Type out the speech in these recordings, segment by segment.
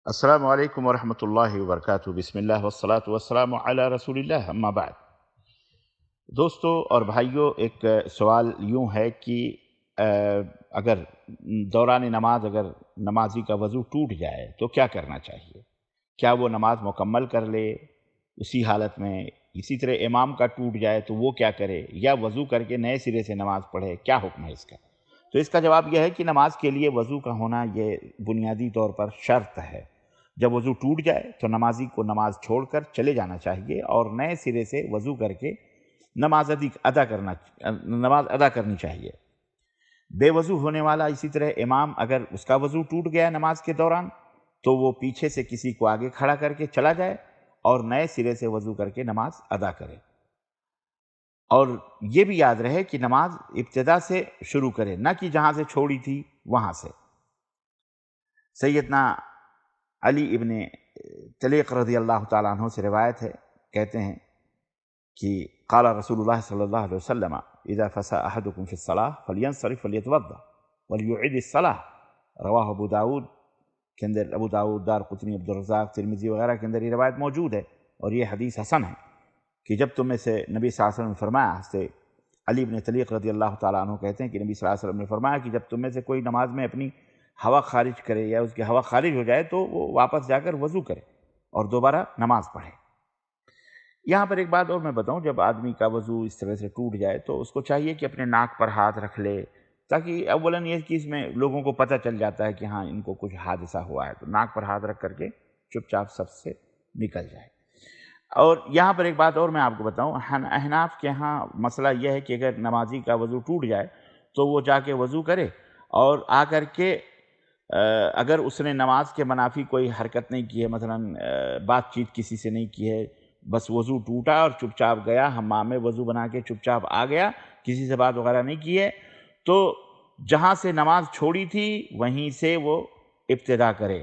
السلام علیکم ورحمۃ اللہ وبرکاتہ۔ بسم اللہ والصلاة والسلام علی رسول اللہ، اما بعد۔ دوستو اور بھائیوں، ایک سوال یوں ہے کہ اگر دوران نماز اگر نمازی کا وضو ٹوٹ جائے تو کیا کرنا چاہیے؟ کیا وہ نماز مکمل کر لے اسی حالت میں؟ اسی طرح امام کا ٹوٹ جائے تو وہ کیا کرے، یا وضو کر کے نئے سرے سے نماز پڑھے؟ کیا حکم ہے اس کا؟ تو اس کا جواب یہ ہے کہ نماز کے لیے وضو کا ہونا یہ بنیادی طور پر شرط ہے۔ جب وضو ٹوٹ جائے تو نمازی کو نماز چھوڑ کر چلے جانا چاہیے اور نئے سرے سے وضو کر کے نماز ادا کرنی چاہیے۔ بے وضو ہونے والا اسی طرح امام، اگر اس کا وضو ٹوٹ گیا نماز کے دوران تو وہ پیچھے سے کسی کو آگے کھڑا کر کے چلا جائے اور نئے سرے سے وضو کر کے نماز ادا کرے۔ اور یہ بھی یاد رہے کہ نماز ابتدا سے شروع کرے، نہ کہ جہاں سے چھوڑی تھی وہاں سے۔ سیدنا علی ابن طلیق رضی اللہ تعالیٰ عنہ سے روایت ہے، کہتے ہیں کہ قال رسول اللہ صلی اللہ علیہ وسلم اذا فسا احدکم فی الصلاة فلینصرف فلیتوضا ولیعد الصلاة۔ رواہ ابو داود کے اندر، ابو داود، دارقطنی، عبدالرزاق، ترمذی وغیرہ کے اندر یہ روایت موجود ہے، اور یہ حدیث حسن ہے کہ جب تم میں سے نبی صلی اللہ علیہ وسلم نے فرمایا، سے علی ابن طلیق رضی اللہ تعالیٰ عنہ کہتے ہیں کہ نبی صلی اللہ علیہ وسلم نے فرمایا کہ جب تم میں سے کوئی نماز میں اپنی ہوا خارج کرے یا اس کی ہوا خارج ہو جائے تو وہ واپس جا کر وضو کرے اور دوبارہ نماز پڑھے۔ یہاں پر ایک بات اور میں بتاؤں، جب آدمی کا وضو اس طرح سے ٹوٹ جائے تو اس کو چاہیے کہ اپنے ناک پر ہاتھ رکھ لے، تاکہ اولاً یہ کہ اس میں لوگوں کو پتہ چل جاتا ہے کہ ہاں ان کو کچھ حادثہ ہوا ہے، تو ناک پر ہاتھ رکھ کر کے چپ چاپ سب سے نکل جائے۔ اور یہاں پر ایک بات اور میں آپ کو بتاؤں، احناف کے ہاں مسئلہ یہ ہے کہ اگر نمازی کا وضو ٹوٹ جائے تو وہ جا کے وضو کرے اور آ کر کے اگر اس نے نماز کے منافی کوئی حرکت نہیں کی ہے، مثلا بات چیت کسی سے نہیں کی ہے، بس وضو ٹوٹا اور چپ چاپ گیا حمام میں، وضو بنا کے چپ چاپ آ گیا، کسی سے بات وغیرہ نہیں کی ہے، تو جہاں سے نماز چھوڑی تھی وہیں سے وہ ابتدا کرے،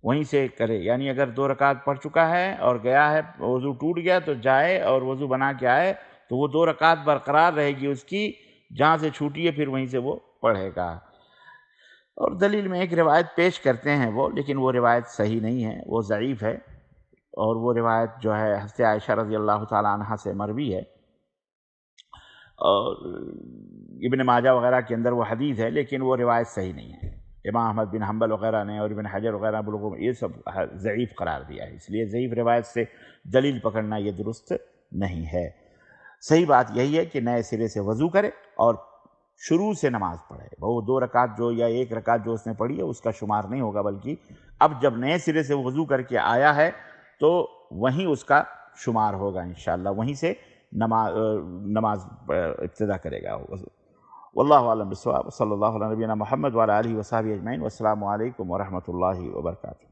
وہیں سے کرے۔ یعنی اگر 2 رکعت پڑھ چکا ہے اور گیا ہے، وضو ٹوٹ گیا تو جائے اور وضو بنا کے آئے تو وہ 2 رکعت برقرار رہے گی اس کی، جہاں سے چھوٹی ہے پھر وہیں سے وہ پڑھے گا۔ اور دلیل میں ایک روایت پیش کرتے ہیں وہ، لیکن وہ روایت صحیح نہیں ہے، وہ ضعیف ہے، اور وہ روایت جو ہے حضرت عائشہ رضی اللہ تعالیٰ عنہ سے مروی ہے، اور ابن ماجہ وغیرہ کے اندر وہ حدیث ہے، لیکن وہ روایت صحیح نہیں ہے۔ امام احمد بن حنبل وغیرہ نے اور ابن حجر وغیرہ لوگوں یہ سب ضعیف قرار دیا ہے، اس لیے ضعیف روایت سے دلیل پکڑنا یہ درست نہیں ہے۔ صحیح بات یہی ہے کہ نئے سرے سے وضو کرے اور شروع سے نماز پڑھے۔ وہ 2 رکعت جو یا 1 رکعت جو اس نے پڑھی ہے اس کا شمار نہیں ہوگا، بلکہ اب جب نئے سرے سے وضو کر کے آیا ہے تو وہیں اس کا شمار ہوگا انشاءاللہ، وہیں سے نماز ابتدا کرے گا۔ واللہ اعلم بالصواب، صلی اللہ علیہ نبینا محمد وعلی آلہ وصحبہ اجمعین، والسلام علیکم ورحمۃ اللہ وبرکاتہ۔